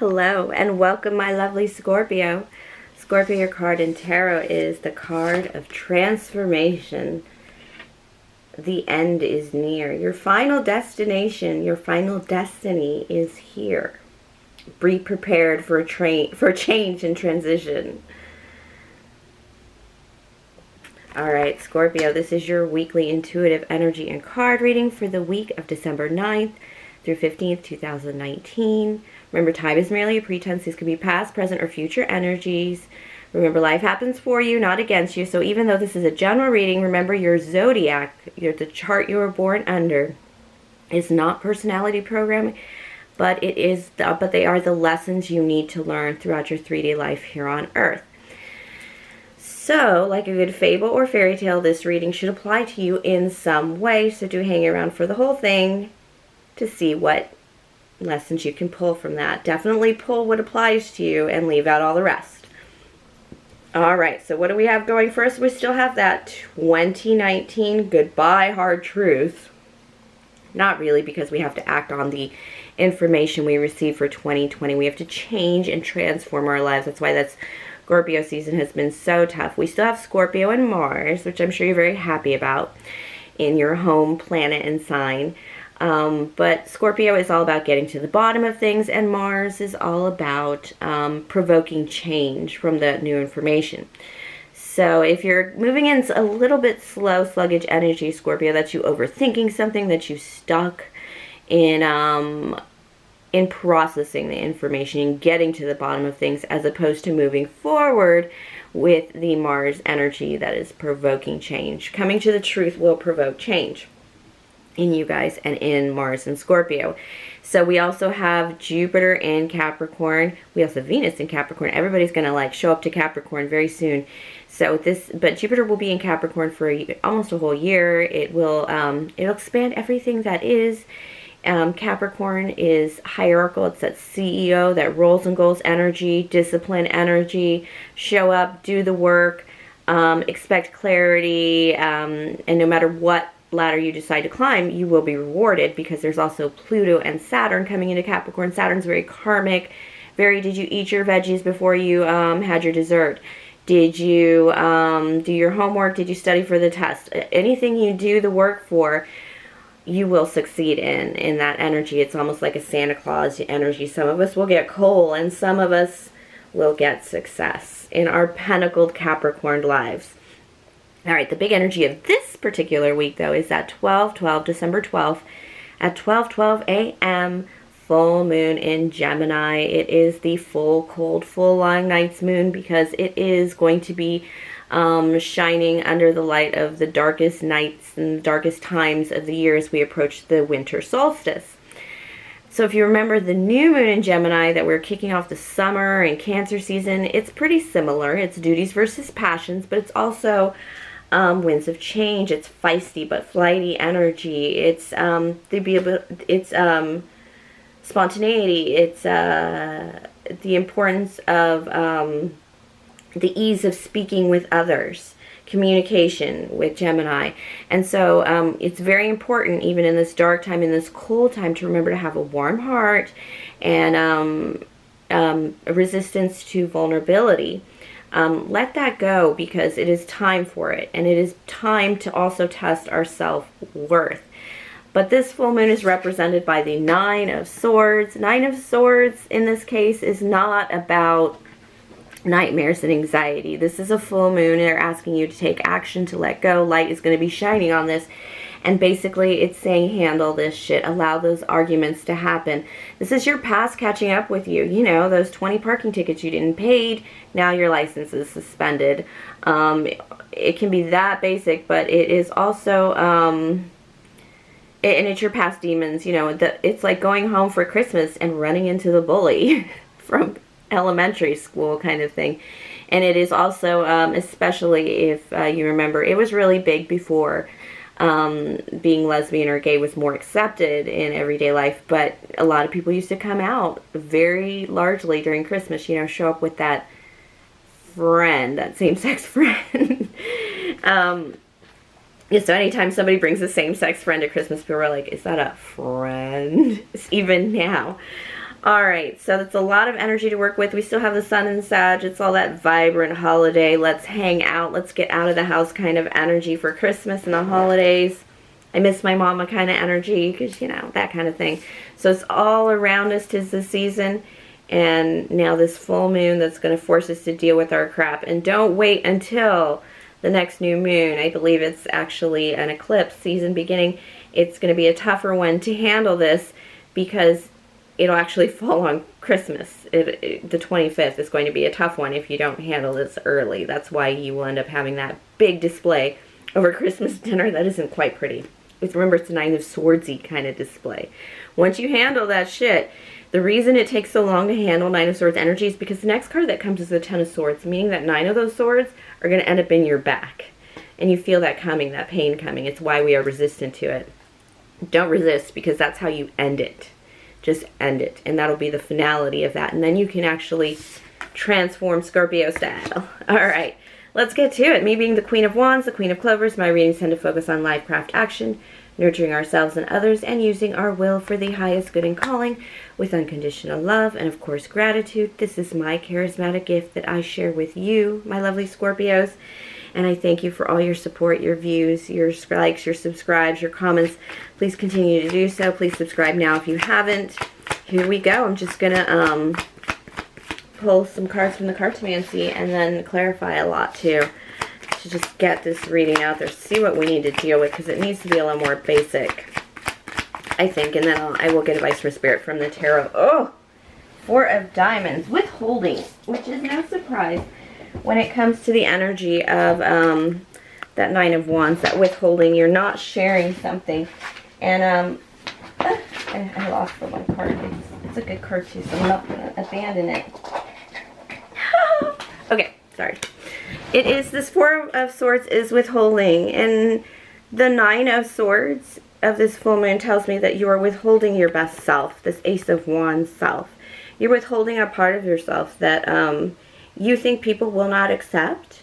Hello and welcome, my lovely Scorpio. Scorpio, your card in tarot is the card of transformation. The end is near. Your final destination, your final destiny is here. Be prepared for change and transition. Alright, Scorpio, this is your weekly intuitive energy and card reading for the week of December 9th through 15th, 2019. Remember, time is merely a pretense. These could be past, present, or future energies. Remember, life happens for you, not against you. So even though this is a general reading, remember your zodiac, the chart you were born under, is not personality programming, but they are the lessons you need to learn throughout your 3D life here on Earth. So, like a good fable or fairy tale, this reading should apply to you in some way. So do hang around for the whole thing to see what lessons you can pull from that. Definitely pull what applies to you and leave out all the rest. Alright, so what do we have going first? We still have that 2019 goodbye hard truth. Not really, because we have to act on the information we received for 2020. We have to change and transform our lives. That's why that Scorpio season has been so tough. We still have Scorpio and Mars, which I'm sure you're very happy about, in your home planet and sign. But Scorpio is all about getting to the bottom of things, and Mars is all about provoking change from the new information. So if you're moving in a little bit slow, sluggish energy, Scorpio, that's you overthinking something, that you stuck in processing the information and getting to the bottom of things, as opposed to moving forward with the Mars energy that is provoking change. Coming to the truth will provoke change in you guys and in Mars and Scorpio. So we also have Jupiter in Capricorn. We also have Venus in Capricorn. Everybody's going to show up to Capricorn very soon. So but Jupiter will be in Capricorn for almost a whole year. It'll expand everything that is. Capricorn is hierarchical. It's that CEO, that roles and goals energy, discipline energy, show up, do the work, expect clarity, and no matter what ladder you decide to climb, you will be rewarded, because there's also Pluto and Saturn coming into Capricorn. Saturn's very karmic, did you eat your veggies before you had your dessert? Did you do your homework? Did you study for the test? Anything you do the work for, you will succeed in that energy. It's almost like a Santa Claus energy. Some of us will get coal, and some of us will get success in our pentacled Capricorn lives. All right, the big energy of this particular week, though, is that December 12th, at 12:12 a.m., full moon in Gemini. It is the full, cold, full, long night's moon, because it is going to be shining under the light of the darkest nights and the darkest times of the year as we approach the winter solstice. So if you remember the new moon in Gemini, that we're kicking off the summer and Cancer season, it's pretty similar. It's duties versus passions, but it's also winds of change. It's feisty but flighty energy. It's spontaneity. It's the importance of the ease of speaking with others, communication with Gemini. And so it's very important, even in this dark time, in this cold time, to remember to have a warm heart and a resistance to vulnerability. Let that go, because it is time for it, and it is time to also test our self-worth. But this full moon is represented by the Nine of Swords. Nine of Swords in this case is not about nightmares and anxiety. This is a full moon. They're asking you to take action, to let go. Light is going to be shining on this. And basically it's saying, handle this shit. Allow those arguments to happen. This is your past catching up with you. You know, those 20 parking tickets you didn't pay. Now your license is suspended. It can be that basic, but it is also, and it's your past demons. You know, it's like going home for Christmas and running into the bully from elementary school kind of thing. And it is also, especially if you remember, it was really big before being lesbian or gay was more accepted in everyday life, but a lot of people used to come out very largely during Christmas, you know, show up with that friend, that same-sex friend. Yeah, so anytime somebody brings a same-sex friend to Christmas, people are like, is that a friend? Even now. Alright, so that's a lot of energy to work with. We still have the sun in Sag. It's all that vibrant holiday. Let's hang out. Let's get out of the house kind of energy for Christmas and the holidays. I miss my mama kind of energy because, you know, that kind of thing. So it's all around us 'tis the season. And now this full moon that's going to force us to deal with our crap. And don't wait until the next new moon. I believe it's actually an eclipse season beginning. It's going to be a tougher one to handle this because it'll actually fall on Christmas. The 25th is going to be a tough one if you don't handle this early. That's why you will end up having that big display over Christmas dinner that isn't quite pretty. Remember, it's a Nine of Swords-y kind of display. Once you handle that shit, the reason it takes so long to handle Nine of Swords energy is because the next card that comes is the Ten of Swords, meaning that 9 of those swords are going to end up in your back. And you feel that coming, that pain coming. It's why we are resistant to it. Don't resist, because that's how you end it. Just end it. And that'll be the finality of that. And then you can actually transform Scorpio style. Alright, let's get to it. Me being the Queen of Wands, the Queen of Clovers, my readings tend to focus on life, craft, action, nurturing ourselves and others, and using our will for the highest good and calling with unconditional love and, of course, gratitude. This is my charismatic gift that I share with you, my lovely Scorpios. And I thank you for all your support, your views, your likes, your subscribes, your comments. Please continue to do so. Please subscribe now if you haven't. Here we go. I'm just going to pull some cards from the Cartomancy and then clarify a lot too. To just get this reading out there, see what we need to deal with, because it needs to be a little more basic, I think. And then I will get advice from Spirit from the Tarot. Oh! 4 of Diamonds. Withholding, which is no surprise when it comes to the energy of that 9 of Wands, that withholding. You're not sharing something. And I lost the one card. It's a good card too, so I'm not going to abandon it. Okay, sorry. It is, this 4 of Swords is withholding. And the 9 of Swords of this full moon tells me that you are withholding your best self, this Ace of Wands self. You're withholding a part of yourself that you think people will not accept,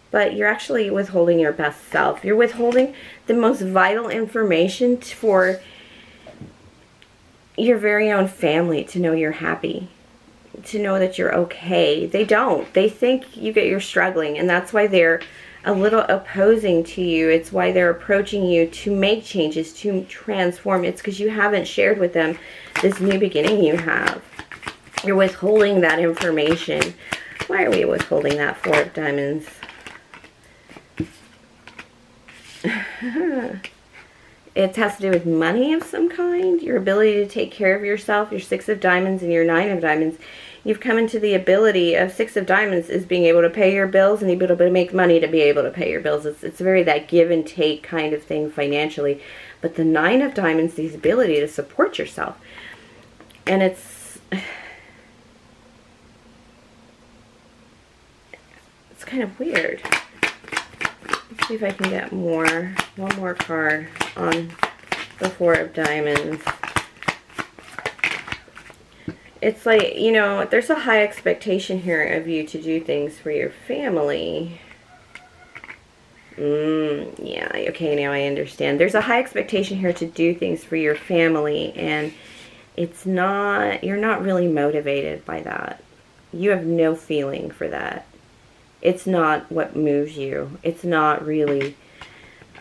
but you're actually withholding your best self. You're withholding the most vital information for your very own family to know you're happy, to know that you're okay. They don't. They think you're struggling, and that's why they're a little opposing to you. It's why they're approaching you to make changes, to transform. It's because you haven't shared with them this new beginning you have. You're withholding that information. Why are we withholding that 4 of Diamonds? It has to do with money of some kind, your ability to take care of yourself, your 6 of Diamonds and your 9 of Diamonds. You've come into the ability of 6 of Diamonds is being able to pay your bills and be able to make money to be able to pay your bills. It's very that give and take kind of thing financially. But the 9 of Diamonds, the ability to support yourself. And it's kind of weird. Let's see if I can get one more card on the 4 of Diamonds. It's like, you know, there's a high expectation here of you to do things for your family. Yeah, okay, now I understand. There's a high expectation here to do things for your family, and it's not, you're not really motivated by that. You have no feeling for that. It's not what moves you. It's not really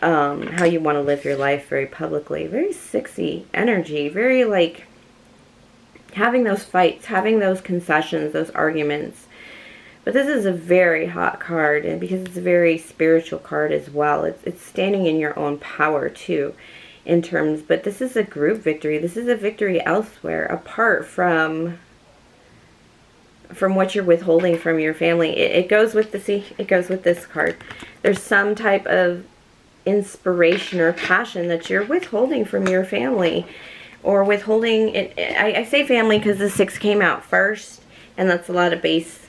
how you want to live your life very publicly. Very sexy energy. Very like having those fights, having those concessions, those arguments. But this is a very hot card, and because it's a very spiritual card as well. It's standing in your own power too, in terms. But this is a group victory. This is a victory elsewhere, apart from what you're withholding from your family. It goes with it goes with this card. There's some type of inspiration or passion that you're withholding from your family, or withholding it. I say family because the 6 came out first, and that's a lot of base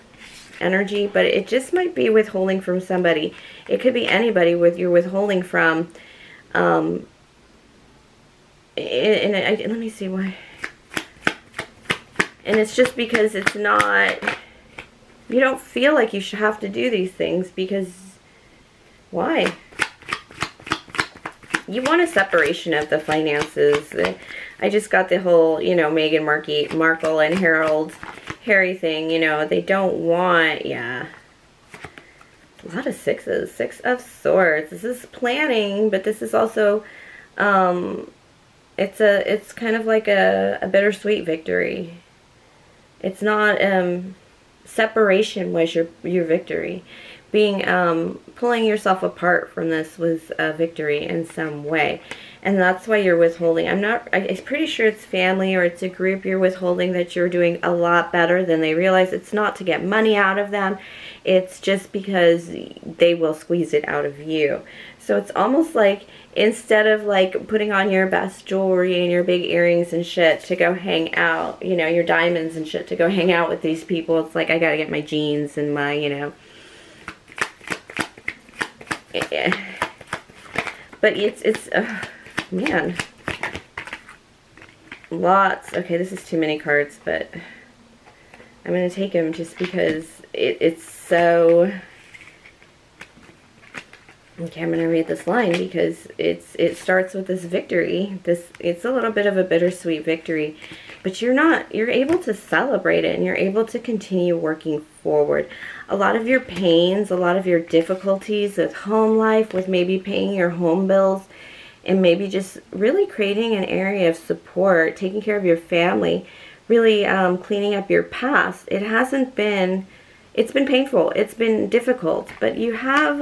energy, but it just might be withholding from somebody. It could be anybody you're withholding from. Let me see why. And it's just because it's not, you don't feel like you should have to do these things, because why? You want a separation of the finances. I just got the whole, you know, Meghan Markle and Harry thing, you know, they don't want, yeah. A lot of sixes. 6 of Swords. This is planning, but this is also, it's kind of like a bittersweet victory. It's not, separation was your victory. Being, pulling yourself apart from this was a victory in some way. And that's why you're withholding. I'm pretty sure it's family or it's a group you're withholding that you're doing a lot better than they realize. It's not to get money out of them. It's just because they will squeeze it out of you. So it's almost like instead of like putting on your best jewelry and your big earrings and shit to go hang out, you know, your diamonds and shit to go hang out with these people, it's like I gotta get my jeans and my, you know. Yeah. But it's man. Lots. Okay, this is too many cards, but I'm going to take them just because it's so... Okay, I'm going to read this line because it starts with this victory. It's a little bit of a bittersweet victory, but you're able to celebrate it and you're able to continue working forward. A lot of your pains, a lot of your difficulties with home life, with maybe paying your home bills, and maybe just really creating an area of support, taking care of your family, really cleaning up your past. It's been painful, it's been difficult, but you have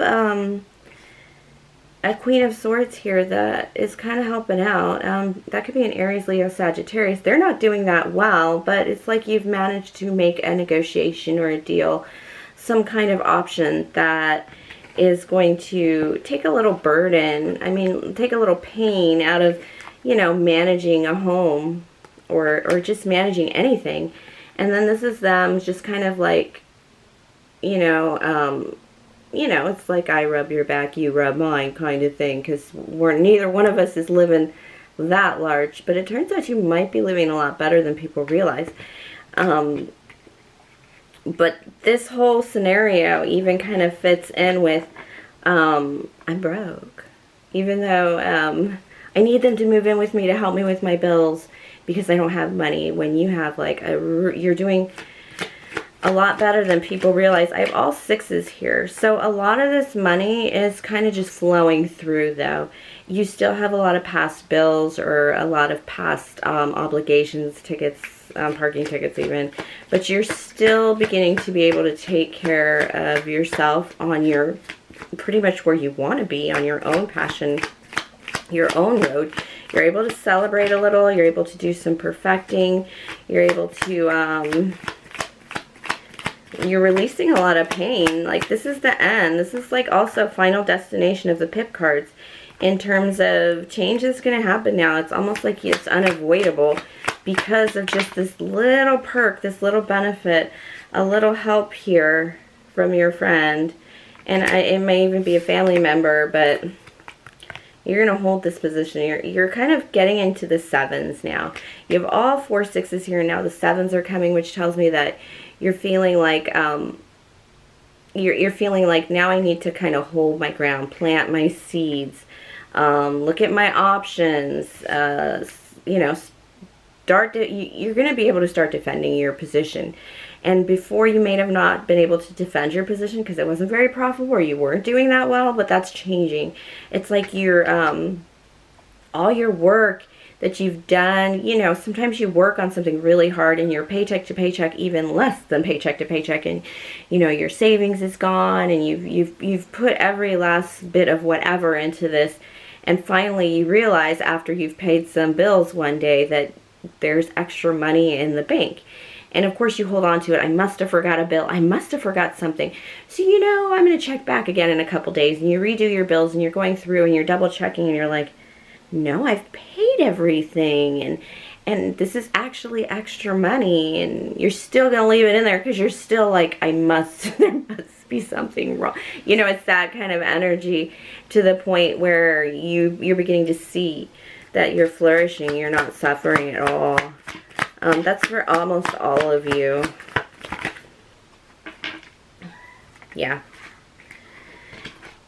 a Queen of Swords here that is kind of helping out. That could be an Aries, Leo, Sagittarius. They're not doing that well, but it's like you've managed to make a negotiation or a deal, some kind of option that is going to take a little burden, I mean, take a little pain out of, you know, managing a home or just managing anything. And then this is them just kind of like, you know, it's like I rub your back, you rub mine kind of thing, because neither one of us is living that large, but it turns out you might be living a lot better than people realize. But this whole scenario even kind of fits in with, I'm broke. Even though I need them to move in with me to help me with my bills because I don't have money. When you have like you're doing a lot better than people realize. I have all 6s here. So a lot of this money is kind of just flowing through though. You still have a lot of past bills or a lot of past obligations, tickets, parking tickets even, but you're still beginning to be able to take care of yourself on your, pretty much where you want to be, on your own passion, your own road. You're able to celebrate a little, you're able to do some perfecting, you're able to, you're releasing a lot of pain. Like this is the end. This is like also final destination of the pip cards in terms of change is going to happen now. It's almost like it's unavoidable because of just this little perk, this little benefit, a little help here from your friend. And it may even be a family member, but you're going to hold this position. You're kind of getting into the 7s now. You have all 4 6s here, and now the 7s are coming, which tells me that you're feeling like you're feeling like now I need to kind of hold my ground, plant my seeds, look at my options, you know, you're going to be able to start defending your position. And before you may have not been able to defend your position because it wasn't very profitable or you weren't doing that well, but that's changing. It's like your all your work that you've done, you know, sometimes you work on something really hard and you're paycheck to paycheck, even less than paycheck to paycheck, and you know your savings is gone and you've put every last bit of whatever into this, and finally you realize after you've paid some bills one day that there's extra money in the bank. And of course you hold on to it. I must have forgot a bill. I must have forgot something. So, you know, I'm going to check back again in a couple days, and you redo your bills and you're going through and you're double checking and you're like, no, I've paid everything, and this is actually extra money, and you're still going to leave it in there because you're still like, there must be something wrong. You know, it's that kind of energy to the point where you're beginning to see that you're flourishing, you're not suffering at all. That's for almost all of you. Yeah.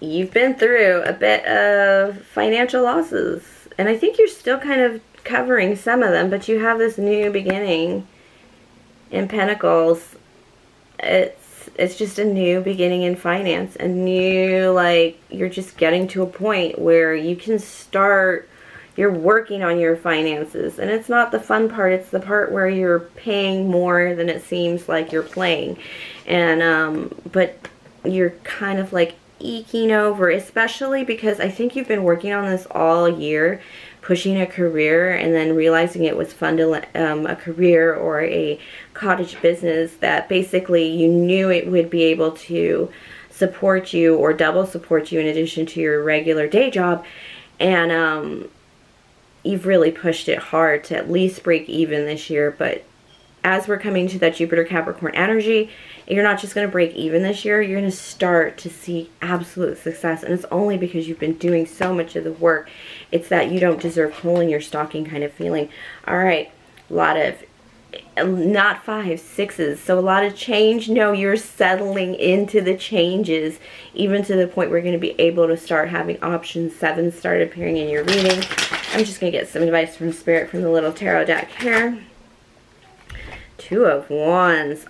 You've been through a bit of financial losses, and I think you're still kind of covering some of them, but you have this new beginning in Pentacles. It's just a new beginning in finance, a new, like, you're just getting to a point where you can start, you're working on your finances, and it's not the fun part, it's the part where you're paying more than it seems like you're playing, and but you're kind of like eking over, especially because I think you've been working on this all year, pushing a career, and then realizing it was fun to a career or a cottage business that basically you knew it would be able to support you or double support you in addition to your regular day job, and you've really pushed it hard to at least break even this year. But as we're coming to that Jupiter Capricorn energy, you're not just going to break even this year, you're going to start to see absolute success. And it's only because you've been doing so much of the work. It's that you don't deserve coal in your stocking kind of feeling. All right, a lot of, not 5, 6s. So a lot of change. No, you're settling into the changes, even to the point where you're going to be able to start having options. 7 start appearing in your reading. I'm just going to get some advice from Spirit from the little tarot deck here. 2 of Wands.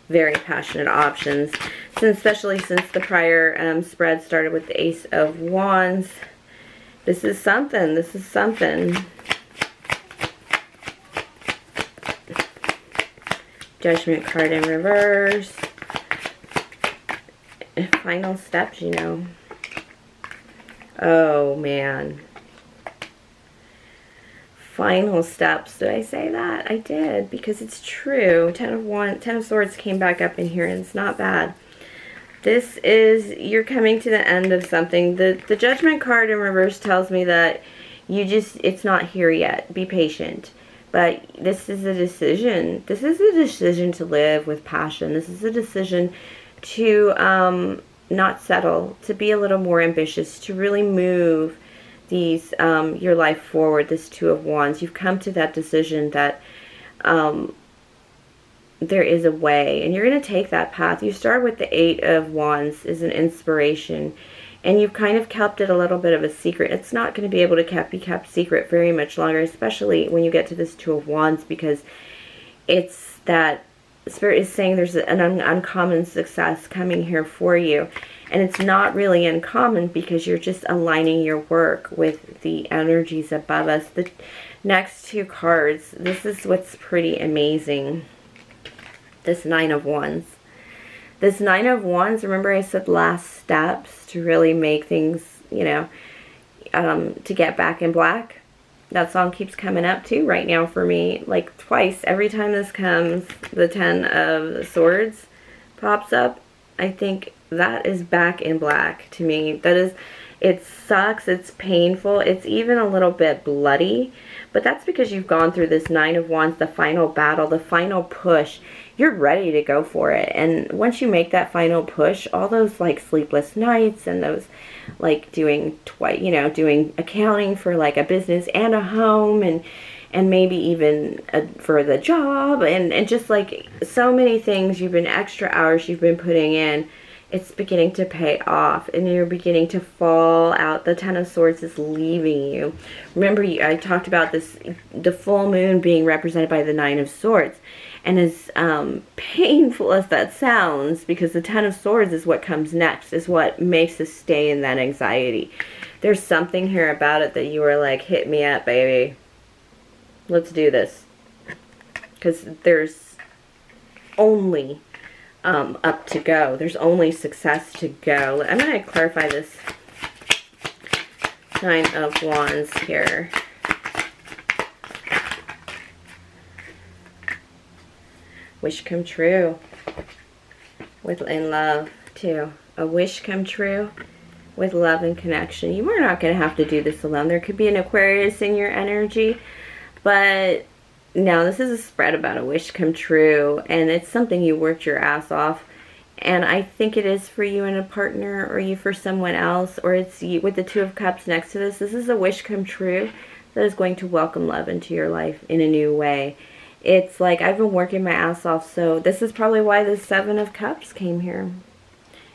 Very passionate options, especially since the prior spread started with the Ace of Wands. This is something. This is something. Judgment card in reverse. Final steps, you know. Oh, man. Final steps. Did I say that? I did, because it's true. 10 of Swords came back up in here, and it's not bad. This is, you're coming to the end of something. The Judgment card in reverse tells me that it's not here yet. Be patient. But this is a decision. This is a decision to live with passion. This is a decision to not settle, to be a little more ambitious, to really move these your life forward. This 2 of Wands, you've come to that decision that there is a way, and you're going to take that path. You start with the 8 of Wands as an inspiration, and you've kind of kept it a little bit of a secret. It's not going to be able to be kept secret very much longer, especially when you get to this 2 of Wands, because it's that Spirit is saying there's an uncommon success coming here for you. And it's not really uncommon because you're just aligning your work with the energies above us. The next 2 cards, this is what's pretty amazing. This 9 of Wands. This 9 of Wands, remember I said last steps to really make things, you know, to get back in black? That song keeps coming up too right now for me, like twice. Every time this comes, the 10 of Swords pops up. I think that is back in black to me. That is, it sucks, it's painful, it's even a little bit bloody, but that's because you've gone through this 9 of Wands, the final battle, the final push. You're ready to go for it, and once you make that final push, all those like sleepless nights and those like doing doing accounting for like a business and a home, and maybe even for the job, and just like so many things, you've been extra hours you've been putting in, it's beginning to pay off, and you're beginning to fall out. The 10 of Swords is leaving you. Remember, I talked about this, the full moon being represented by the 9 of Swords, and as painful as that sounds, because the 10 of Swords is what comes next, is what makes us stay in that anxiety. There's something here about it that you were like, hit me up, baby. Let's do this. Because there's only up to go. There's only success to go. I'm going to clarify this 9 of Wands here. Wish come true. In love, too. A wish come true with love and connection. You are not going to have to do this alone. There could be an Aquarius in your energy, but no, this is a spread about a wish come true, and it's something you worked your ass off, and I think it is for you and a partner, or you for someone else, or it's you with the 2 of Cups next to this. This is a wish come true that is going to welcome love into your life in a new way. It's like, I've been working my ass off, so this is probably why the 7 of Cups came here.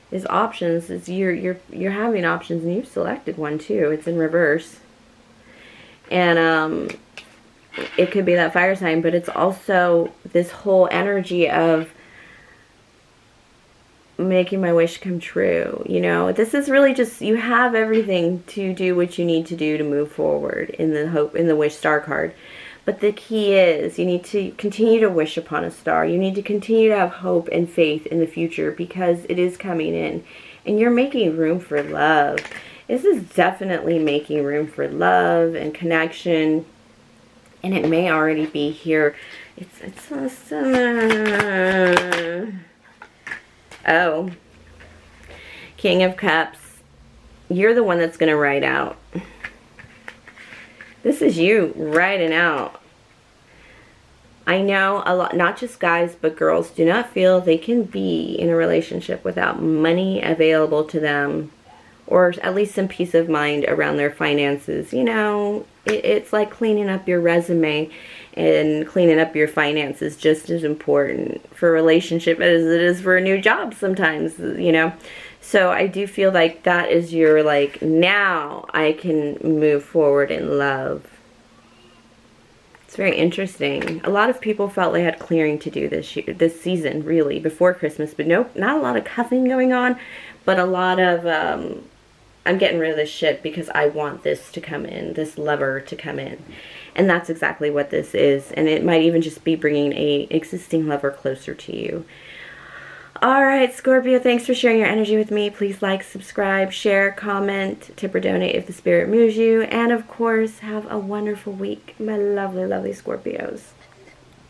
Is options. Is you're having options, and you've selected one too. It's in reverse. And it could be that fire sign, but it's also this whole energy of making my wish come true. You know, this is really just, you have everything to do what you need to do to move forward in the wish star card. But the key is you need to continue to wish upon a star. You need to continue to have hope and faith in the future, because it is coming in. And you're making room for love. This is definitely making room for love and connection. And it may already be here. It's oh. King of Cups. You're the one that's going to ride out. This is you riding out. I know a lot, not just guys, but girls do not feel they can be in a relationship without money available to them, or at least some peace of mind around their finances. You know, it's like cleaning up your resume, and cleaning up your finances just as important for a relationship as it is for a new job sometimes, you know. So I do feel like that is your, like, now I can move forward in love. It's very interesting. A lot of people felt they had clearing to do this season, really, before Christmas. But nope, not a lot of cussing going on, but a lot of, I'm getting rid of this shit because I want this to come in, this lover to come in. And that's exactly what this is. And it might even just be bringing a existing lover closer to you. Alright, Scorpio, thanks for sharing your energy with me. Please like, subscribe, share, comment, tip or donate if the spirit moves you. And of course, have a wonderful week, my lovely, lovely Scorpios.